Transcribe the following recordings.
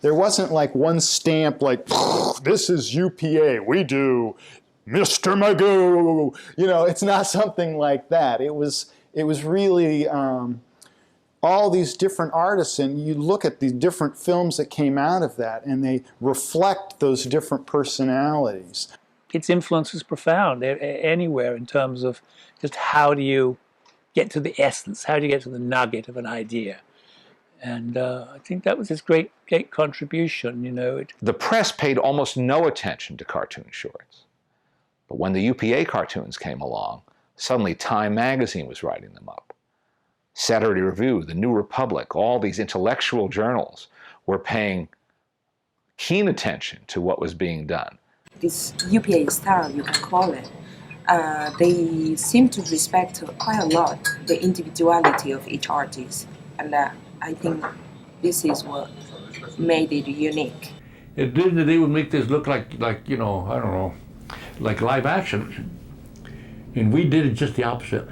There wasn't like one stamp like, this is UPA, we do Mr. Magoo. You know, it's not something like that. It was really all these different artists, and you look at the different films that came out of that, and they reflect those different personalities. Its influence was profound anywhere in terms of just how do you get to the essence, how do you get to the nugget of an idea. And I think that was his great contribution, you know. The press paid almost no attention to cartoon shorts. But when the UPA cartoons came along, suddenly Time magazine was writing them up. Saturday Review, The New Republic, all these intellectual journals were paying keen attention to what was being done. This UPA style, you can call it, they seem to respect quite a lot the individuality of each artist. And I think this is what made it unique. At Disney, they would make this look like you know, I don't know, like live action. And we did it just the opposite.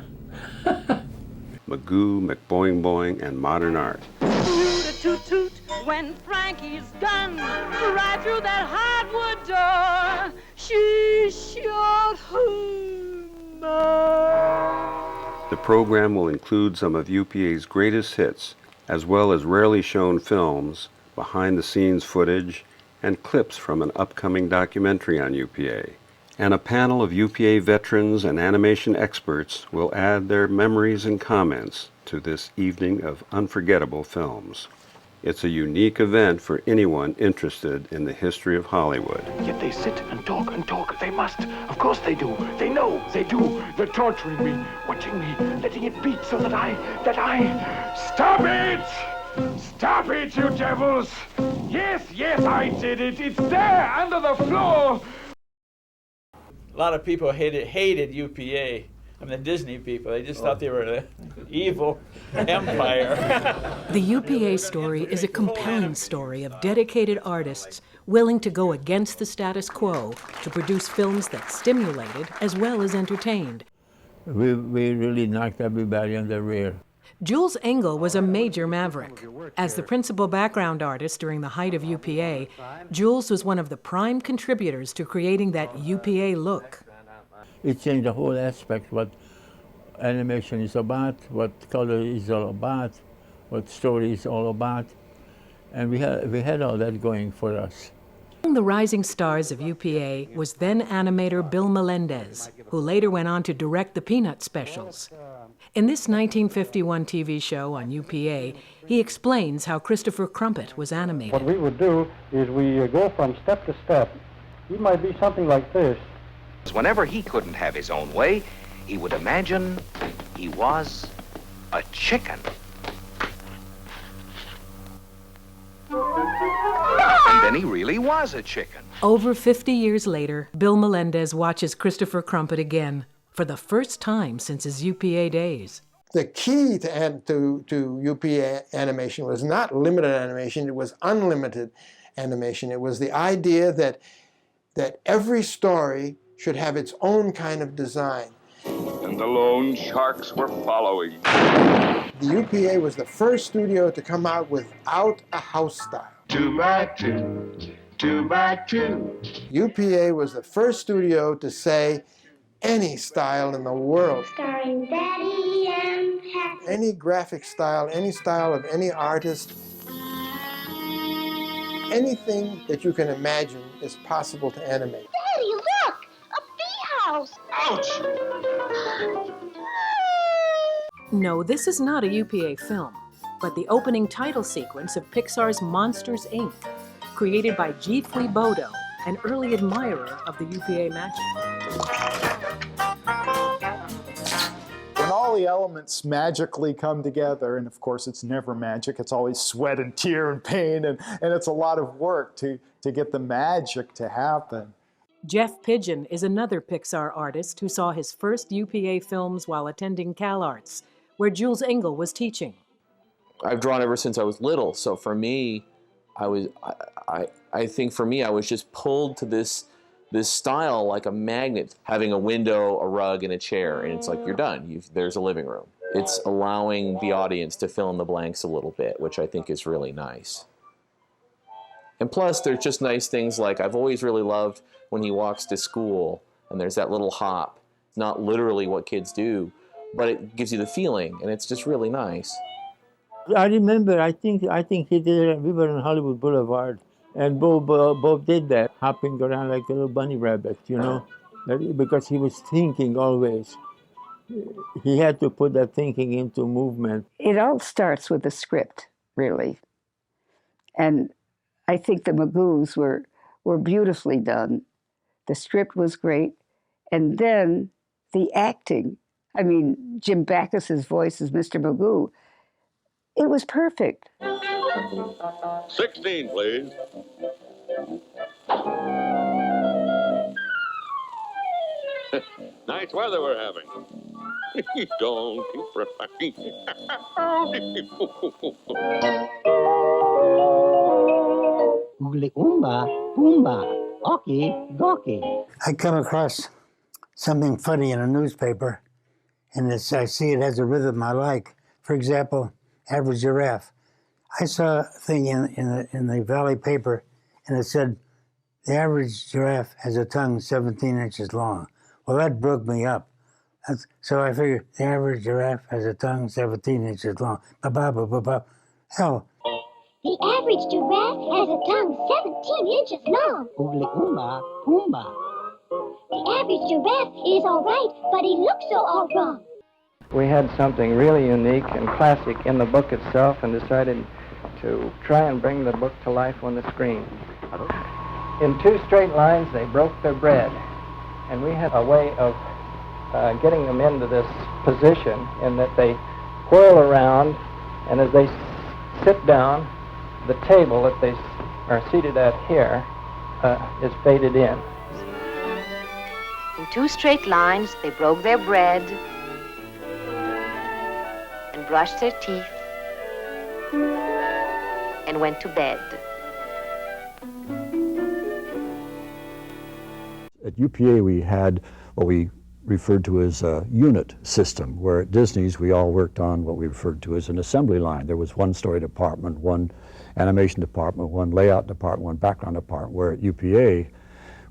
Magoo, McBoing Boing, and modern art. Toot-a-toot-toot, when Frankie's done, right through that hardwood door, she shot him. The program will include some of UPA's greatest hits, as well as rarely shown films, behind-the-scenes footage, and clips from an upcoming documentary on UPA. And a panel of UPA veterans and animation experts will add their memories and comments to this evening of unforgettable films. It's a unique event for anyone interested in the history of Hollywood. Yet they sit and talk. They must. Of course they do. They know they do. They're torturing me, watching me, letting it beat so that I... Stop it! Stop it, you devils! Yes, I did it. It's there, under the floor. A lot of people hated UPA. I mean, the Disney people, they just thought they were an evil empire. The UPA story is a compelling story of dedicated artists willing to go against the status quo to produce films that stimulated as well as entertained. We really knocked everybody on the rear. Jules Engel was a major maverick. As the principal background artist during the height of UPA, Jules was one of the prime contributors to creating that UPA look. It changed the whole aspect, what animation is about, what color is all about, what story is all about. And we had all that going for us. Among the rising stars of UPA was then animator Bill Melendez, who later went on to direct the Peanut specials. In this 1951 TV show on UPA, he explains how Christopher Crumpet was animated. What we would do is we go from step to step. It might be something like this. Whenever he couldn't have his own way, he would imagine he was a chicken. And then he really was a chicken. Over 50 years later, Bill Melendez watches Christopher Crumpet again, for the first time since his UPA days. The key to UPA animation was not limited animation, it was unlimited animation. It was the idea that every story should have its own kind of design. And the lone sharks were following. The UPA was the first studio to come out without a house style. 2x2, 2x2. UPA was the first studio to say any style in the world. Starring Daddy and Happy. Any graphic style, any style of any artist, anything that you can imagine is possible to animate. Daddy, look! A bee house! Ouch! No, this is not a UPA film, but the opening title sequence of Pixar's Monsters, Inc., created by G. Flea Bodo, an early admirer of the UPA magic. When all the elements magically come together, and of course it's never magic, it's always sweat and tear and pain, and it's a lot of work to get the magic to happen. Jeff Pigeon is another Pixar artist who saw his first UPA films while attending CalArts, where Jules Engel was teaching. I've drawn ever since I was little, so for me, I think for me, I was just pulled to this style like a magnet, having a window, a rug, and a chair, and it's like you're done. There's a living room. It's allowing the audience to fill in the blanks a little bit, which I think is really nice. And plus, there's just nice things like I've always really loved when he walks to school and there's that little hop. It's not literally what kids do, but it gives you the feeling, and it's just really nice. I remember, I think he did it. We were on Hollywood Boulevard, and Bob did that, hopping around like a little bunny rabbit, you know, because he was thinking always. He had to put that thinking into movement. It all starts with the script, really. And I think the Magoos were beautifully done. The script was great. And then the acting. I mean, Jim Backus's voice as Mr. Magoo. It was perfect. 16, please. Nice weather we're having. Don't keep crying. Oogly oomba, boomba, okie dokie. I come across something funny in a newspaper, and I see it has a rhythm I like. For example, average giraffe. I saw a thing in the Valley paper, and it said, the average giraffe has a tongue 17 inches long. Well, that broke me up. So I figured the average giraffe has a tongue 17 inches long. Ba-ba-ba-ba-ba. Hell. The average giraffe has a tongue 17 inches long. Oogly oomba, boomba. The average giraffe is all right, but he looks so all wrong. We had something really unique and classic in the book itself and decided to try and bring the book to life on the screen. In 2 straight lines, they broke their bread. And we had a way of getting them into this position in that they whirl around, and as they sit down, the table that they are seated at here is faded in. In 2 straight lines, they broke their bread and brushed their teeth and went to bed. At UPA, we had what we referred to as a unit system, where at Disney's we all worked on what we referred to as an assembly line. There was one story department, one animation department, one layout department, one background department, where at UPA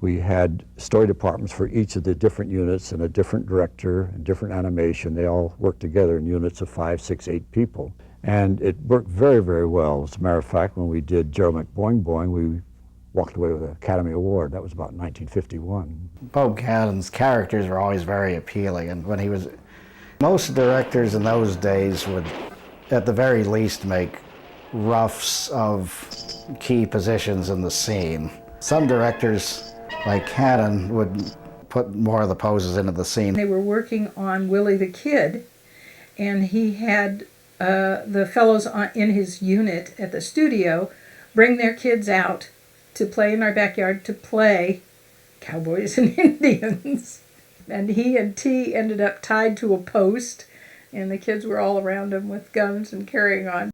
we had story departments for each of the different units and a different director and different animation. They all worked together in units of 5, 6, 8 people. And it worked very, very well. As a matter of fact, when we did Gerald McBoing Boing, we walked away with an Academy Award. That was about 1951. Bob Cannon's characters were always very appealing, and when he was, most directors in those days would, at the very least, make roughs of key positions in the scene. Some directors, like Cannon, would put more of the poses into the scene. They were working on Willie the Kid, and he had the fellows in his unit at the studio bring their kids out to play in our backyard, to play cowboys and Indians. And he and T ended up tied to a post, and the kids were all around him with guns and carrying on.